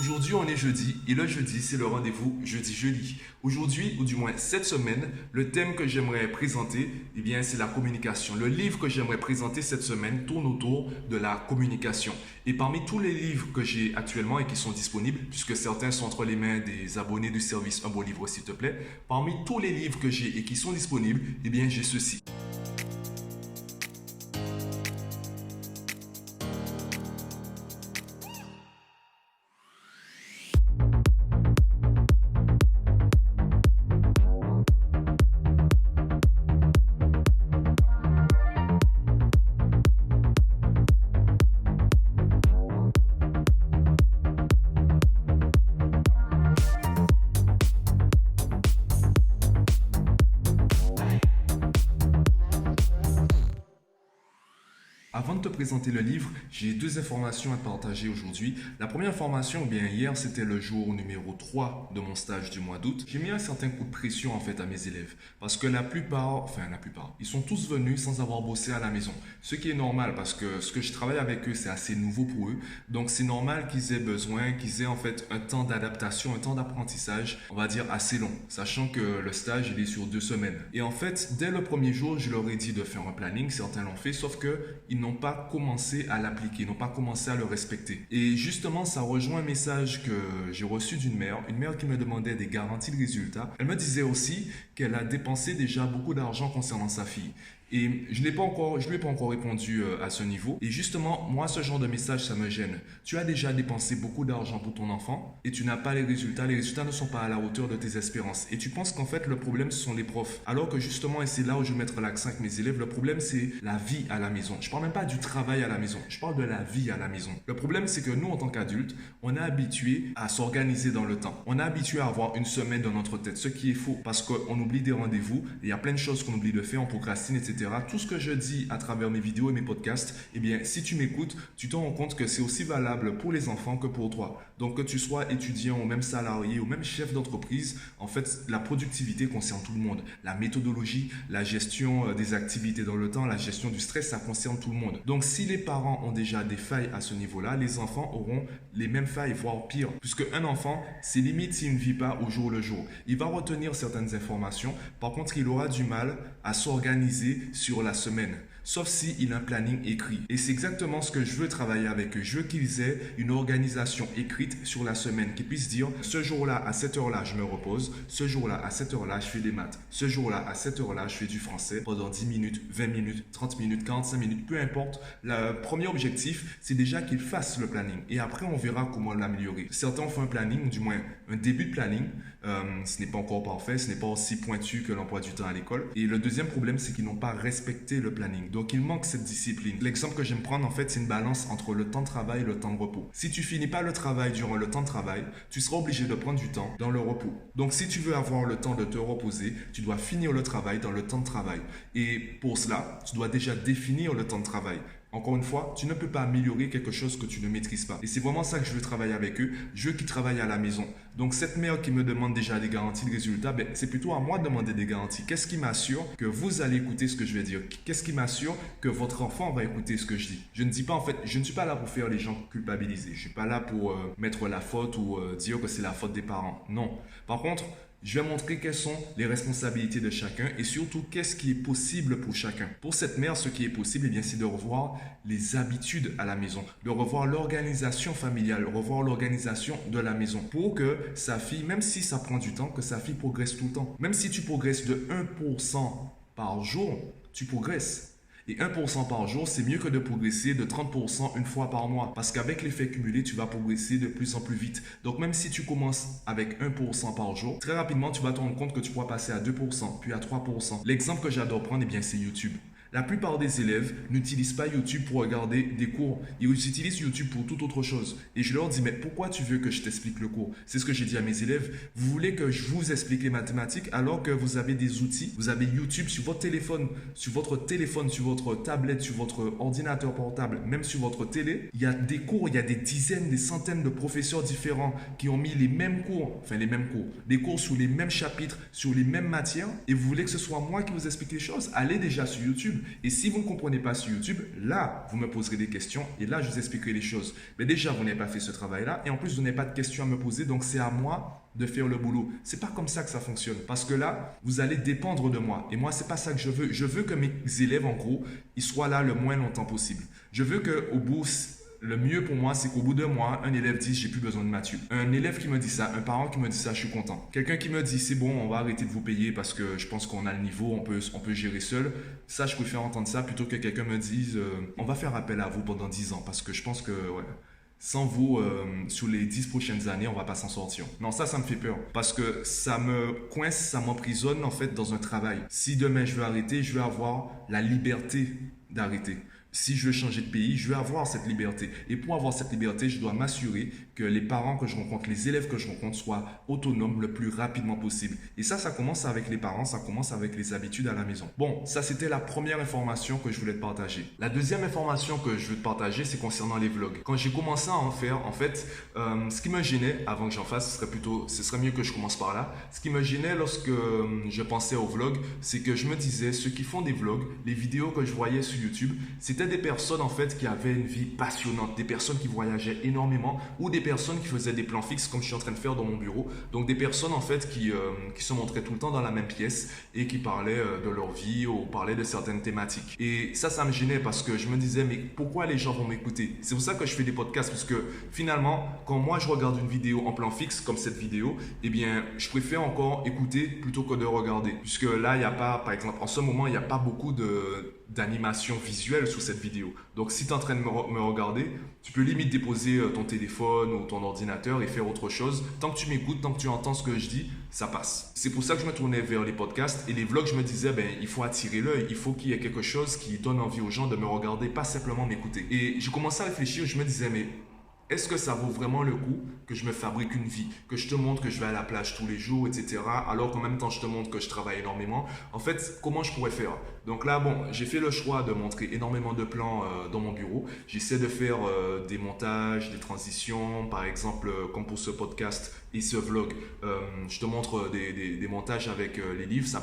Aujourd'hui, on est jeudi et le jeudi, c'est le rendez-vous jeudi-jeudi. Aujourd'hui, ou du moins cette semaine, le thème que j'aimerais présenter, c'est la communication. Le livre que j'aimerais présenter cette semaine tourne autour de la communication. Et parmi tous les livres que j'ai actuellement et qui sont disponibles, puisque certains sont entre les mains des abonnés du service Un Bon Livre, s'il te plaît, parmi tous les livres que j'ai et qui sont disponibles, j'ai ceci. Avant de te présenter le livre, j'ai deux informations à te partager aujourd'hui. La première information, hier, c'était le jour numéro 3 de mon stage du mois d'août. J'ai mis un certain coup de pression à mes élèves parce que la plupart, ils sont tous venus sans avoir bossé à la maison. Ce qui est normal parce que ce que je travaille avec eux, c'est assez nouveau pour eux. Donc c'est normal qu'ils aient besoin, qu'ils aient un temps d'adaptation, un temps d'apprentissage, on va dire assez long, sachant que le stage, il est sur 2 semaines. Et dès le premier jour, je leur ai dit de faire un planning, certains l'ont fait, sauf que ils n'ont pas commencé à l'appliquer, n'ont pas commencé à le respecter. Et justement, ça rejoint un message que j'ai reçu d'une mère, une mère qui me demandait des garanties de résultats. Elle me disait aussi qu'elle a dépensé déjà beaucoup d'argent concernant sa fille. Et je ne lui ai pas encore répondu à ce niveau. Et justement, moi, ce genre de message, ça me gêne. Tu as déjà dépensé beaucoup d'argent pour ton enfant et tu n'as pas les résultats. Les résultats ne sont pas à la hauteur de tes espérances. Et tu penses qu'en fait, le problème, ce sont les profs. Alors que justement, et c'est là où je vais mettre l'accent avec mes élèves, le problème, c'est la vie à la maison. Je ne parle même pas du travail à la maison. Je parle de la vie à la maison. Le problème, c'est que nous, en tant qu'adultes, on est habitué à s'organiser dans le temps. On est habitué à avoir une semaine dans notre tête, ce qui est faux parce qu'on oublie des rendez-vous. Il y a plein de choses qu'on oublie de faire, on procrastine, etc. Tout ce que je dis à travers mes vidéos et mes podcasts, si tu m'écoutes, tu te rends compte que c'est aussi valable pour les enfants que pour toi. Donc que tu sois étudiant ou même salarié ou même chef d'entreprise, la productivité concerne tout le monde. La méthodologie, la gestion des activités dans le temps, la gestion du stress, ça concerne tout le monde. Donc si les parents ont déjà des failles à ce niveau-là, les enfants auront les mêmes failles, voire pire. Puisque un enfant, c'est limite s'il ne vit pas au jour le jour. Il va retenir certaines informations, par contre il aura du mal à s'organiser sur la semaine, sauf s'il a un planning écrit. Et c'est exactement ce que je veux travailler avec eux. Je veux qu'ils aient une organisation écrite sur la semaine, qu'ils puissent dire ce jour-là à cette heure-là je me repose, ce jour-là à cette heure-là je fais des maths, ce jour-là à cette heure-là je fais du français pendant 10 minutes, 20 minutes, 30 minutes, 45 minutes, peu importe. Le premier objectif, c'est déjà qu'ils fassent le planning et après on verra comment l'améliorer. Certains font un planning, du moins un début de planning. Ce n'est pas encore parfait, ce n'est pas aussi pointu que l'emploi du temps à l'école. Et le deuxième problème, c'est qu'ils n'ont pas respecté le planning. Donc, il manque cette discipline. L'exemple que j'aime prendre, c'est une balance entre le temps de travail et le temps de repos. Si tu finis pas le travail durant le temps de travail, tu seras obligé de prendre du temps dans le repos. Donc, si tu veux avoir le temps de te reposer, tu dois finir le travail dans le temps de travail. Et pour cela, tu dois déjà définir le temps de travail. Encore une fois, tu ne peux pas améliorer quelque chose que tu ne maîtrises pas. Et c'est vraiment ça que je veux travailler avec eux. Je veux qu'ils travaillent à la maison. Donc, cette mère qui me demande déjà des garanties de résultats, c'est plutôt à moi de demander des garanties. Qu'est-ce qui m'assure que vous allez écouter ce que je vais dire? Qu'est-ce qui m'assure que votre enfant va écouter ce que je dis? Je ne dis pas, je ne suis pas là pour faire les gens culpabiliser. Je ne suis pas là pour mettre la faute ou dire que c'est la faute des parents. Non. Par contre, je vais montrer quelles sont les responsabilités de chacun et surtout qu'est-ce qui est possible pour chacun. Pour cette mère, ce qui est possible, c'est de revoir les habitudes à la maison, de revoir l'organisation familiale, revoir l'organisation de la maison pour que sa fille, même si ça prend du temps, que sa fille progresse tout le temps. Même si tu progresses de 1% par jour, tu progresses. Et 1% par jour, c'est mieux que de progresser de 30% une fois par mois. Parce qu'avec l'effet cumulé, tu vas progresser de plus en plus vite. Donc même si tu commences avec 1% par jour, très rapidement, tu vas te rendre compte que tu pourras passer à 2%, puis à 3%. L'exemple que j'adore prendre, c'est YouTube. La plupart des élèves n'utilisent pas YouTube pour regarder des cours. Ils utilisent YouTube pour toute autre chose. Et je leur dis, mais pourquoi tu veux que je t'explique le cours? C'est ce que j'ai dit à mes élèves. Vous voulez que je vous explique les mathématiques alors que vous avez des outils. Vous avez YouTube sur votre téléphone, sur votre tablette, sur votre ordinateur portable, même sur votre télé. Il y a des cours, il y a des dizaines, des centaines de professeurs différents qui ont mis les mêmes cours, des cours sur les mêmes chapitres, sur les mêmes matières. Et vous voulez que ce soit moi qui vous explique les choses? Allez déjà sur YouTube. Et si vous ne comprenez pas sur YouTube, là, vous me poserez des questions et là, je vous expliquerai les choses. Mais déjà, vous n'avez pas fait ce travail-là et en plus, vous n'avez pas de questions à me poser, donc c'est à moi de faire le boulot. C'est pas comme ça que ça fonctionne parce que là, vous allez dépendre de moi et moi, c'est pas ça que je veux. Je veux que mes élèves, en gros, ils soient là le moins longtemps possible. Je veux qu'au bout, le mieux pour moi, c'est qu'au bout de mois, un élève dise j'ai plus besoin de Mathieu. Un élève qui me dit ça, un parent qui me dit ça, je suis content. Quelqu'un qui me dit c'est bon, on va arrêter de vous payer parce que je pense qu'on a le niveau, on peut gérer seul. Ça, je préfère entendre ça plutôt que quelqu'un me dise on va faire appel à vous pendant 10 ans parce que je pense que ouais, sans vous, sur les 10 prochaines années, on va pas s'en sortir. Non, ça me fait peur. Parce que ça me coince, ça m'emprisonne en fait dans un travail. Si demain je veux arrêter, je veux avoir la liberté d'arrêter. Si je veux changer de pays, je veux avoir cette liberté. Et pour avoir cette liberté, je dois m'assurer que les parents que je rencontre, les élèves que je rencontre soient autonomes le plus rapidement possible. Et ça commence avec les parents, ça commence avec les habitudes à la maison. Bon, ça c'était la première information que je voulais te partager. La deuxième information que je veux te partager, c'est concernant les vlogs. Quand j'ai commencé à en faire, en fait, ce qui me gênait, avant que j'en fasse, ce serait mieux que je commence par là. Ce qui me gênait lorsque je pensais aux vlogs, c'est que je me disais, ceux qui font des vlogs, les vidéos que je voyais sur YouTube, c'était des personnes en fait qui avaient une vie passionnante, des personnes qui voyageaient énormément ou des personnes qui faisaient des plans fixes comme je suis en train de faire dans mon bureau. Donc des personnes en fait qui se montraient tout le temps dans la même pièce et qui parlaient de leur vie ou parlaient de certaines thématiques. Et ça me gênait parce que je me disais mais pourquoi les gens vont m'écouter? C'est pour ça que je fais des podcasts parce que finalement quand moi je regarde une vidéo en plan fixe comme cette vidéo, eh bien je préfère encore écouter plutôt que de regarder. Puisque là il n'y a pas, par exemple en ce moment il n'y a pas beaucoup d'animation visuelle sur cette vidéo. Donc si tu es en train de me regarder, tu peux limite déposer ton téléphone ou ton ordinateur et faire autre chose. Tant que tu m'écoutes, tant que tu entends ce que je dis, ça passe. C'est pour ça que je me tournais vers les podcasts et les vlogs, je me disais, il faut attirer l'œil, il faut qu'il y ait quelque chose qui donne envie aux gens de me regarder, pas simplement m'écouter. Et je commençais à réfléchir, je me disais, mais est-ce que ça vaut vraiment le coup que je me fabrique une vie, que je te montre que je vais à la plage tous les jours, etc. alors qu'en même temps je te montre que je travaille énormément? En fait, comment je pourrais faire? Donc là, bon, j'ai fait le choix de montrer énormément de plans dans mon bureau. J'essaie de faire des montages, des transitions, par exemple, comme pour ce podcast et ce vlog. Je te montre des montages avec les livres. Ça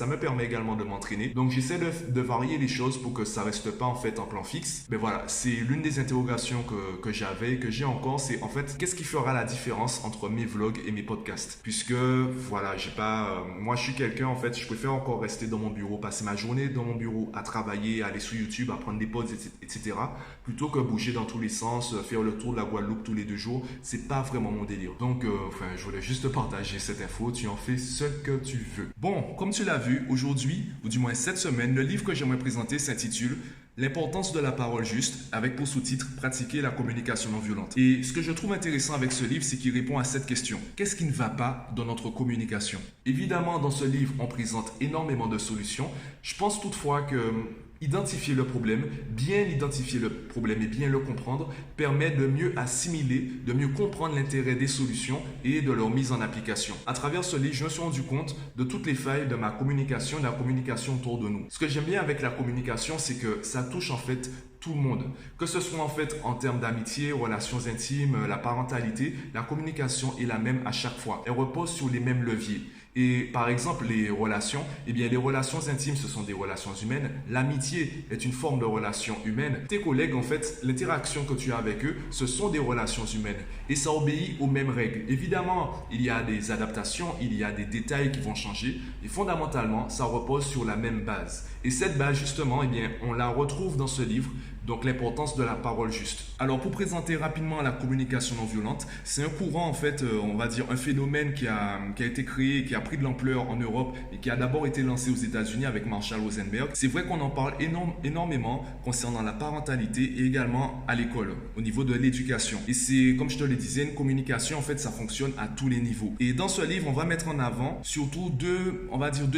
me permet également de m'entraîner. Donc j'essaie de varier les choses pour que ça reste pas en fait en plan fixe. Mais voilà, c'est l'une des interrogations que j'avais, que j'ai encore, c'est en fait qu'est-ce qui fera la différence entre mes vlogs et mes podcasts? Puisque voilà, j'ai pas, moi je suis quelqu'un en fait, je préfère encore rester dans mon bureau, passer ma journée dans mon bureau à travailler, à aller sur YouTube, à prendre des pauses, etc. plutôt que bouger dans tous les sens, faire le tour de la Guadeloupe tous les 2 jours. C'est pas vraiment mon délire. Donc je voulais juste partager cette info. Tu en fais ce que tu veux. Bon, comme tu l'as vu, aujourd'hui, ou du moins cette semaine, le livre que j'aimerais présenter s'intitule L'importance de la parole juste, avec pour sous-titre Pratiquer la communication non violente. Et ce que je trouve intéressant avec ce livre, c'est qu'il répond à cette question. Qu'est-ce qui ne va pas dans notre communication? Évidemment, dans ce livre, on présente énormément de solutions. Je pense toutefois que identifier le problème, bien identifier le problème et bien le comprendre permet de mieux assimiler, de mieux comprendre l'intérêt des solutions et de leur mise en application. À travers ce livre, je me suis rendu compte de toutes les failles de ma communication, de la communication autour de nous. Ce que j'aime bien avec la communication, c'est que ça touche en fait tout le monde. Que ce soit en fait en termes d'amitié, relations intimes, la parentalité, la communication est la même à chaque fois. Elle repose sur les mêmes leviers. Et par exemple, les relations, eh bien, les relations intimes, ce sont des relations humaines. L'amitié est une forme de relation humaine. Tes collègues, en fait, l'interaction que tu as avec eux, ce sont des relations humaines. Et ça obéit aux mêmes règles. Évidemment, il y a des adaptations, il y a des détails qui vont changer. Et fondamentalement, ça repose sur la même base. Et cette base, justement, eh bien, on la retrouve dans ce livre. Donc l'importance de la parole juste. Alors pour présenter rapidement la communication non violente, c'est un courant en fait, on va dire un phénomène qui a été créé, qui a pris de l'ampleur en Europe et qui a d'abord été lancé aux États-Unis avec Marshall Rosenberg. C'est vrai qu'on en parle énormément concernant la parentalité et également à l'école, au niveau de l'éducation. Et c'est, comme je te le disais, une communication en fait, ça fonctionne à tous les niveaux. Et dans ce livre, on va mettre en avant surtout deux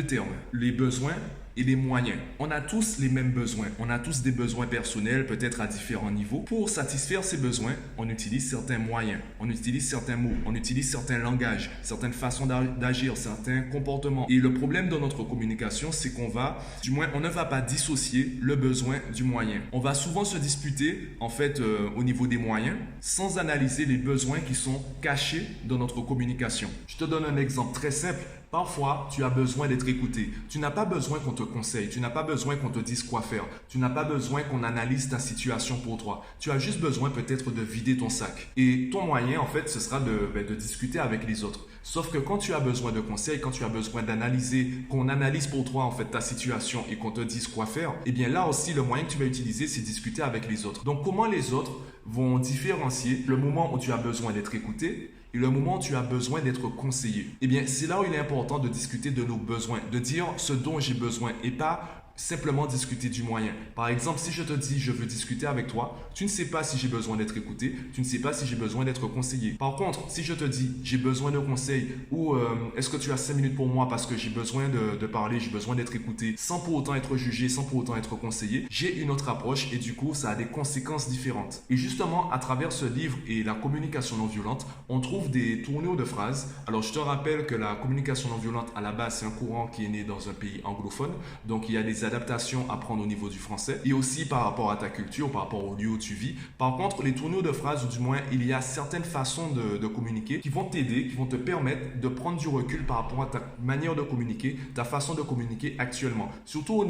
termes, les besoins et les moyens. On a tous les mêmes besoins. On a tous des besoins personnels, peut-être à différents niveaux. Pour satisfaire ces besoins, on utilise certains moyens, on utilise certains mots, on utilise certains langages, certaines façons d'agir, certains comportements. Et le problème de notre communication, c'est on ne va pas dissocier le besoin du moyen. On va souvent se disputer, en fait, au niveau des moyens, sans analyser les besoins qui sont cachés dans notre communication. Je te donne un exemple très simple. Parfois, tu as besoin d'être écouté. Tu n'as pas besoin qu'on te conseille. Tu n'as pas besoin qu'on te dise quoi faire. Tu n'as pas besoin qu'on analyse ta situation pour toi. Tu as juste besoin peut-être de vider ton sac. Et ton moyen, en fait, ce sera de discuter avec les autres. Sauf que quand tu as besoin de conseils, quand tu as besoin d'analyser, qu'on analyse pour toi en fait ta situation et qu'on te dise quoi faire, eh bien là aussi le moyen que tu vas utiliser c'est discuter avec les autres. Donc comment les autres vont différencier le moment où tu as besoin d'être écouté et le moment où tu as besoin d'être conseillé? Eh bien c'est là où il est important de discuter de nos besoins, de dire ce dont j'ai besoin et pas simplement discuter du moyen. Par exemple, si je te dis je veux discuter avec toi, tu ne sais pas si j'ai besoin d'être écouté, tu ne sais pas si j'ai besoin d'être conseillé. Par contre, si je te dis j'ai besoin de conseils ou est-ce que tu as 5 minutes pour moi parce que j'ai besoin de parler, j'ai besoin d'être écouté sans pour autant être jugé, sans pour autant être conseillé, j'ai une autre approche et du coup ça a des conséquences différentes. Et justement, à travers ce livre et la communication non violente, on trouve des tournures de phrases. Alors je te rappelle que la communication non violente à la base c'est un courant qui est né dans un pays anglophone, donc il y a des adaptations à prendre au niveau du français et aussi par rapport à ta culture, par rapport au lieu où tu vis. Par contre, les tournures de phrases, ou du moins, il y a certaines façons de communiquer qui vont t'aider, qui vont te permettre de prendre du recul par rapport à ta manière de communiquer, ta façon de communiquer actuellement. Surtout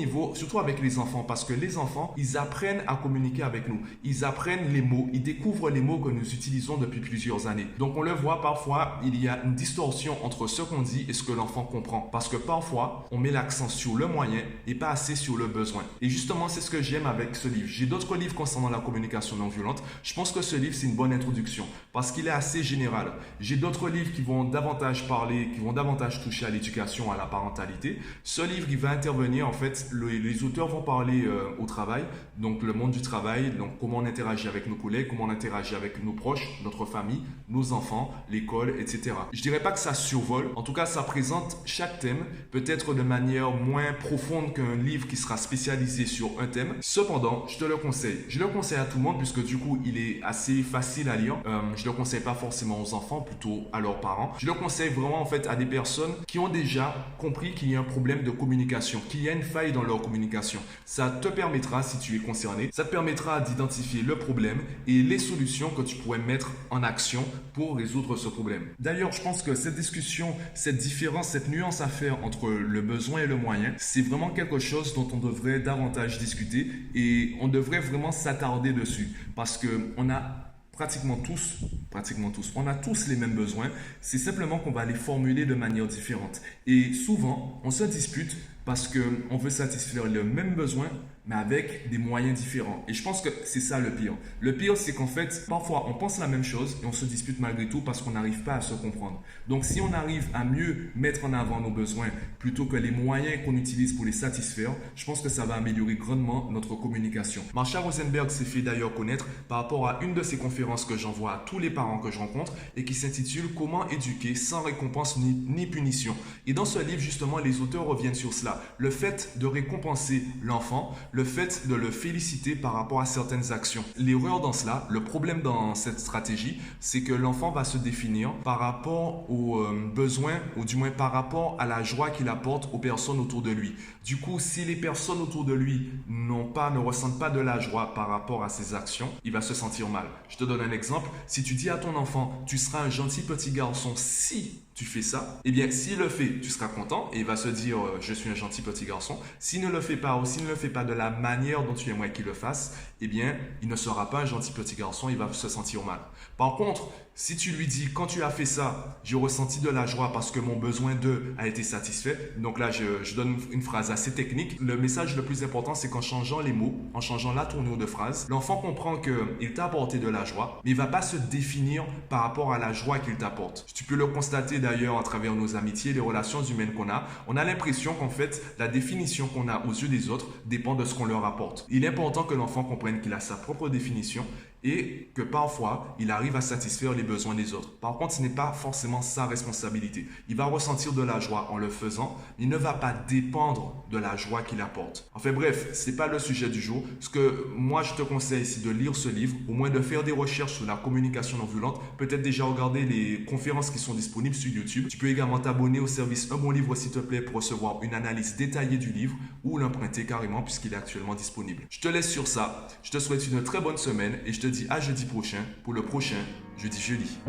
avec les enfants, parce que les enfants, ils apprennent à communiquer avec nous. Ils apprennent les mots, ils découvrent les mots que nous utilisons depuis plusieurs années. Donc, on le voit parfois, il y a une distorsion entre ce qu'on dit et ce que l'enfant comprend. Parce que parfois, on met l'accent sur le moyen et pas assez sur le besoin. Et justement, c'est ce que j'aime avec ce livre. J'ai d'autres livres concernant la communication non violente. Je pense que ce livre, c'est une bonne introduction parce qu'il est assez général. J'ai d'autres livres qui vont davantage parler, qui vont davantage toucher à l'éducation, à la parentalité. Ce livre, il va intervenir, en fait, les auteurs vont parler au travail, donc le monde du travail, donc comment on interagit avec nos collègues, comment on interagit avec nos proches, notre famille, nos enfants, l'école, etc. Je dirais pas que ça survole. En tout cas, ça présente chaque thème, peut-être de manière moins profonde qu'un livre qui sera spécialisé sur un thème. Cependant, je te le conseille. Je le conseille à tout le monde puisque du coup, il est assez facile à lire. Je le conseille pas forcément aux enfants, plutôt à leurs parents. Je le conseille vraiment en fait à des personnes qui ont déjà compris qu'il y a un problème de communication, qu'il y a une faille dans leur communication. Ça te permettra, si tu es concerné, ça te permettra d'identifier le problème et les solutions que tu pourrais mettre en action pour résoudre ce problème. D'ailleurs, je pense que cette discussion, cette différence, cette nuance à faire entre le besoin et le moyen, c'est vraiment quelque chose dont on devrait davantage discuter et on devrait vraiment s'attarder dessus parce que on a pratiquement tous, on a tous les mêmes besoins, c'est simplement qu'on va les formuler de manière différente. Et souvent, on se dispute parce qu'on veut satisfaire le même besoin, mais avec des moyens différents. Et je pense que c'est ça le pire. Le pire, c'est qu'en fait, parfois, on pense la même chose et on se dispute malgré tout parce qu'on n'arrive pas à se comprendre. Donc, si on arrive à mieux mettre en avant nos besoins plutôt que les moyens qu'on utilise pour les satisfaire, je pense que ça va améliorer grandement notre communication. Marsha Rosenberg s'est fait d'ailleurs connaître par rapport à une de ses conférences que j'envoie à tous les parents que je rencontre et qui s'intitule « Comment éduquer sans récompense ni punition ». Et dans ce livre, justement, les auteurs reviennent sur cela. Le fait de récompenser l'enfant, le fait de le féliciter par rapport à certaines actions. L'erreur dans cela, le problème dans cette stratégie, c'est que l'enfant va se définir par rapport aux besoins ou du moins par rapport à la joie qu'il apporte aux personnes autour de lui. Du coup, si les personnes autour de lui ne ressentent pas de la joie par rapport à ses actions, il va se sentir mal. Je te donne un exemple. Si tu dis à ton enfant, tu seras un gentil petit garçon si tu fais ça, eh bien, s'il le fait, tu seras content et il va se dire je suis un gentil petit garçon. S'il ne le fait pas ou s'il ne le fait pas de la manière dont tu aimerais qu'il le fasse, eh bien, il ne sera pas un gentil petit garçon, il va se sentir mal. Par contre, si tu lui dis quand tu as fait ça, j'ai ressenti de la joie parce que mon besoin d'eux a été satisfait. Donc là, je donne une phrase assez technique. Le message le plus important, c'est qu'en changeant les mots, en changeant la tournure de phrase, l'enfant comprend qu'il t'a apporté de la joie, mais il ne va pas se définir par rapport à la joie qu'il t'apporte. Tu peux le constater d'ailleurs à travers nos amitiés, les relations humaines qu'on a. On a l'impression qu'en fait, la définition qu'on a aux yeux des autres dépend de ce qu'on leur apporte. Il est important que l'enfant comprenne qu'il a sa propre définition et que parfois, il arrive à satisfaire les besoins des autres. Par contre, ce n'est pas forcément sa responsabilité. Il va ressentir de la joie en le faisant, mais il ne va pas dépendre de la joie qu'il apporte. Enfin bref, ce n'est pas le sujet du jour. Ce que moi, je te conseille, c'est de lire ce livre, au moins de faire des recherches sur la communication non violente, peut-être déjà regarder les conférences qui sont disponibles sur YouTube. Tu peux également t'abonner au service Un Bon Livre, s'il te plaît, pour recevoir une analyse détaillée du livre ou l'emprunter carrément puisqu'il est actuellement disponible. Je te laisse sur ça. Je te souhaite une très bonne semaine et je te dis à jeudi prochain pour le prochain Jeudi Jeudi.